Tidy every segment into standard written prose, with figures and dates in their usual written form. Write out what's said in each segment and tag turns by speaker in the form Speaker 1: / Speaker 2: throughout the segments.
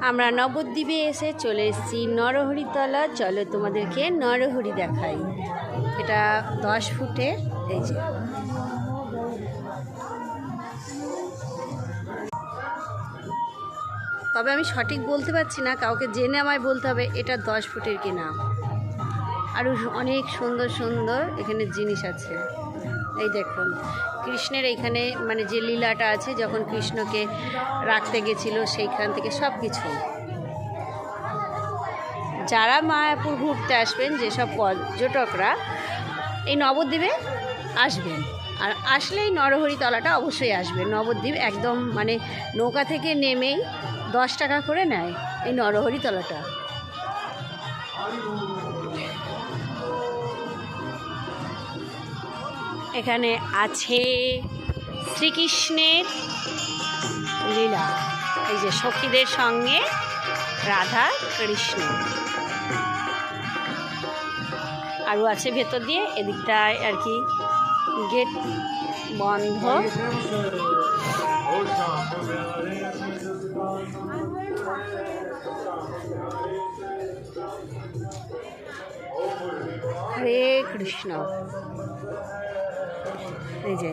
Speaker 1: আমরা নবদ্বীপে এসে চলে এসেছি নরহরিতলা। চলো তোমাদেরকে নরহরি দেখাই। এটা 10 ফুটে, এই যে তবে আমি সঠিক বলতে পারছি না, কাউকে জেনে আমায় বলতে হবে এটা 10 ফুটের কিনা। আরও অনেক সুন্দর সুন্দর এখানে জিনিস আছে। এই দেখুন কৃষ্ণের এইখানে মানে যে লীলাটা আছে, যখন কৃষ্ণকে রাখতে গেছিল সেইখান থেকে সব কিছু। যারা মায়াপুর ঘুরতে আসবেন, যেসব পর্যটকরা এই নবদ্বীপে আসবেন, আর আসলেই নরহরিতলাটা অবশ্যই আসবেন। নবদ্বীপ একদম মানে নৌকা থেকে নেমেই 10 টাকা করে নেয় এই নরহরিতলাটা। এখানে আছে শ্রীকৃষ্ণের লীলা, এই যে সখীদের সঙ্গে রাধা কৃষ্ণ। আরও আছে ভেতর দিয়ে, এদিকটায় আর কি গেট বন্ধ। হরে কৃষ্ণ। এই যে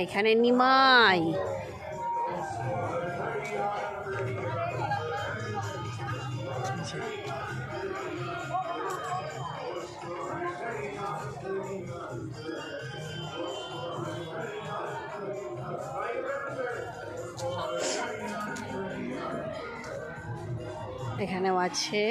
Speaker 1: এখানে নিমাই, এখানেও আছে